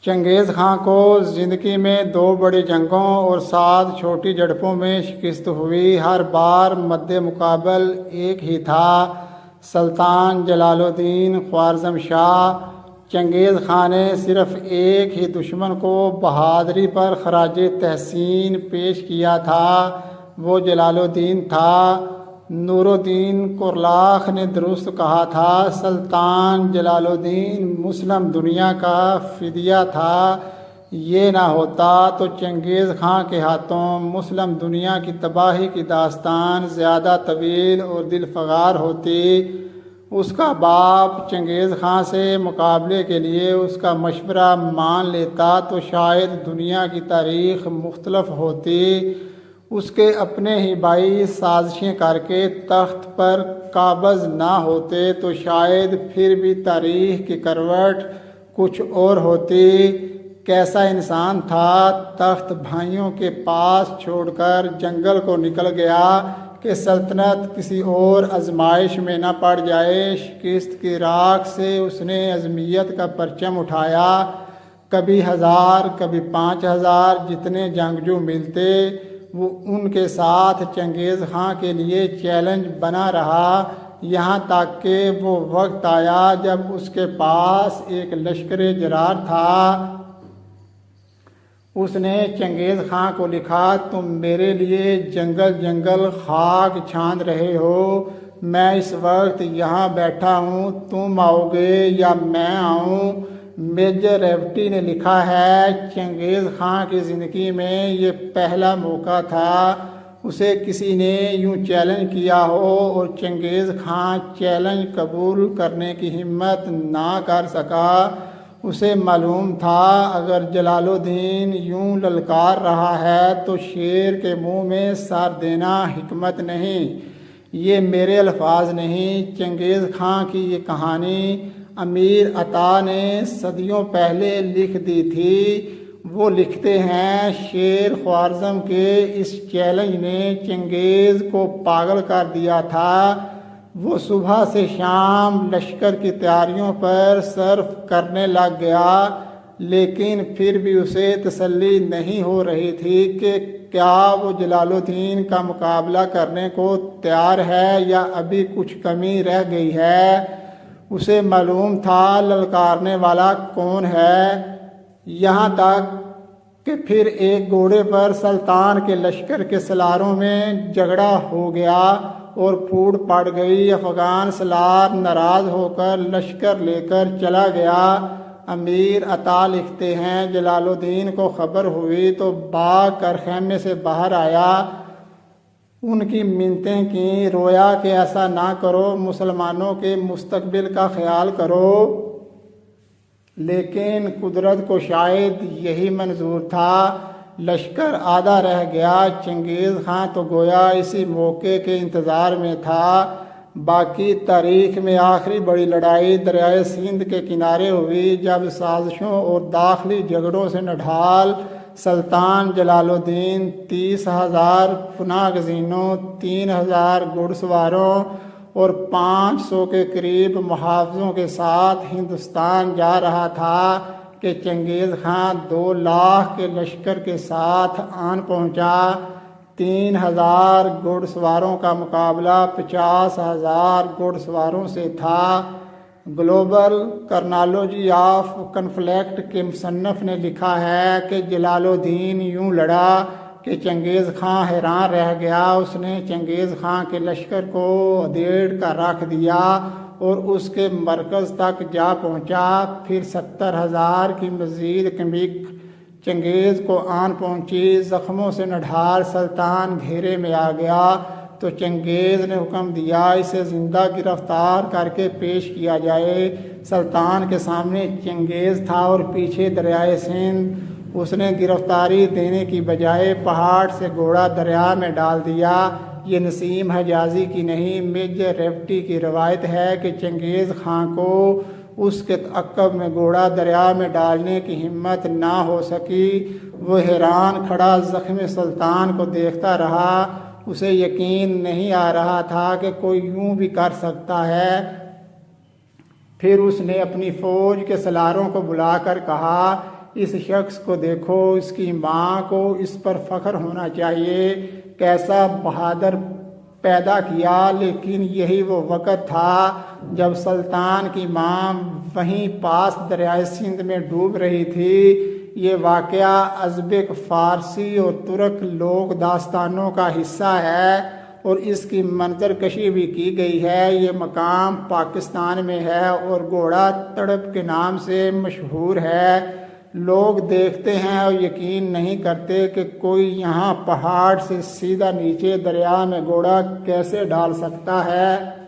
چنگیز خان کو زندگی میں 2 بڑی جنگوں اور 7 چھوٹی جھڑپوں میں شکست ہوئی۔ ہر بار مد مقابل ایک ہی تھا، سلطان جلال الدین خوارزم شاہ۔ چنگیز خان نے صرف ایک ہی دشمن کو بہادری پر خراج تحسین پیش کیا تھا، وہ جلال الدین تھا۔ نور الدین قرلاخ نے درست کہا تھا، سلطان جلال الدین مسلم دنیا کا فدیہ تھا۔ یہ نہ ہوتا تو چنگیز خان کے ہاتھوں مسلم دنیا کی تباہی کی داستان زیادہ طویل اور دل فگار ہوتی۔ اس کا باپ چنگیز خان سے مقابلے کے لیے اس کا مشورہ مان لیتا تو شاید دنیا کی تاریخ مختلف ہوتی۔ اس کے اپنے ہی بھائی سازشیں کر کے تخت پر قابض نہ ہوتے تو شاید پھر بھی تاریخ کی کروٹ کچھ اور ہوتی۔ کیسا انسان تھا، تخت بھائیوں کے پاس چھوڑ کر جنگل کو نکل گیا کہ سلطنت کسی اور آزمائش میں نہ پڑ جائے۔ شکست کی راکھ سے اس نے عظمیت کا پرچم اٹھایا۔ کبھی 1000 کبھی 5000 جتنے جنگجو ملتے وہ ان کے ساتھ چنگیز خان کے لیے چیلنج بنا رہا، یہاں تک کہ وہ وقت آیا جب اس کے پاس ایک لشکر جرار تھا۔ اس نے چنگیز خان کو لکھا، تم میرے لیے جنگل جنگل خاک چھان رہے ہو، میں اس وقت یہاں بیٹھا ہوں، تم آؤ گے یا میں آؤں؟ میجر ریوٹی نے لکھا ہے، چنگیز خان کی زندگی میں یہ پہلا موقع تھا اسے کسی نے یوں چیلنج کیا ہو اور چنگیز خان چیلنج قبول کرنے کی ہمت نہ کر سکا۔ اسے معلوم تھا اگر جلال الدین یوں للکار رہا ہے تو شیر کے منہ میں سر دینا حکمت نہیں۔ یہ میرے الفاظ نہیں، چنگیز خان کی یہ کہانی امیر عطا نے صدیوں پہلے لکھ دی تھی۔ وہ لکھتے ہیں، شیر خوارزم کے اس چیلنج نے چنگیز کو پاگل کر دیا تھا۔ وہ صبح سے شام لشکر کی تیاریوں پر صرف کرنے لگ گیا، لیکن پھر بھی اسے تسلی نہیں ہو رہی تھی کہ کیا وہ جلال الدین کا مقابلہ کرنے کو تیار ہے یا ابھی کچھ کمی رہ گئی ہے۔ اسے معلوم تھا للکارنے والا کون ہے، یہاں تک کہ پھر ایک گھوڑے پر سلطان کے لشکر کے سلاروں میں جھگڑا ہو گیا اور پھوٹ پڑ گئی۔ افغان سلار ناراض ہو کر لشکر لے کر چلا گیا۔ امیر عطا لکھتے ہیں، جلال الدین کو خبر ہوئی تو بھاگ کر خیمے سے باہر آیا، ان کی منتیں کیں، رویا کہ ایسا نہ کرو، مسلمانوں کے مستقبل کا خیال کرو۔ لیکن قدرت کو شاید یہی منظور تھا، لشکر آدھا رہ گیا۔ چنگیز خان تو گویا اسی موقع کے انتظار میں تھا۔ باقی تاریخ میں آخری بڑی لڑائی دریائے سندھ کے کنارے ہوئی، جب سازشوں اور داخلی جھگڑوں سے نڈھال سلطان جلال الدین 30,000 پناہ گزینوں، 3,000 گھڑ سواروں اور 500 کے قریب محافظوں کے ساتھ ہندوستان جا رہا تھا کہ چنگیز خان 2 لاکھ کے لشکر کے ساتھ آن پہنچا۔ 3,000 گھڑ سواروں کا مقابلہ 50,000 گھڑ سواروں سے تھا۔ گلوبل کرنالوجی آف کنفلکٹ کے مصنف نے لکھا ہے کہ جلال الدین یوں لڑا کہ چنگیز خان حیران رہ گیا۔ اس نے چنگیز خان کے لشکر کو ادھیڑ کر رکھ دیا اور اس کے مرکز تک جا پہنچا۔ پھر 70,000 کی مزید کمی چنگیز کو آن پہنچی۔ زخموں سے نڈھال سلطان گھیرے میں آ گیا تو چنگیز نے حکم دیا اسے زندہ گرفتار کر کے پیش کیا جائے۔ سلطان کے سامنے چنگیز تھا اور پیچھے دریائے سندھ۔ اس نے گرفتاری دینے کی بجائے پہاڑ سے گھوڑا دریا میں ڈال دیا۔ یہ نسیم حجازی کی نہیں، میجر ریوٹی کی روایت ہے کہ چنگیز خان کو اس کے تعقب میں گھوڑا دریا میں ڈالنے کی ہمت نہ ہو سکی۔ وہ حیران کھڑا زخمی سلطان کو دیکھتا رہا، اسے یقین نہیں آ رہا تھا کہ کوئی یوں بھی کر سکتا ہے۔ پھر اس نے اپنی فوج کے سلاروں کو بلا کر کہا، اس شخص کو دیکھو، اس کی ماں کو اس پر فخر ہونا چاہیے، کیسا بہادر پیدا کیا۔ لیکن یہی وہ وقت تھا جب سلطان کی ماں وہیں پاس دریائے سندھ میں ڈوب رہی تھی۔ یہ واقعہ ازبک، فارسی اور ترک لوک داستانوں کا حصہ ہے اور اس کی منظر کشی بھی کی گئی ہے۔ یہ مقام پاکستان میں ہے اور گھوڑا تڑپ کے نام سے مشہور ہے۔ لوگ دیکھتے ہیں اور یقین نہیں کرتے کہ کوئی یہاں پہاڑ سے سیدھا نیچے دریا میں گھوڑا کیسے ڈال سکتا ہے۔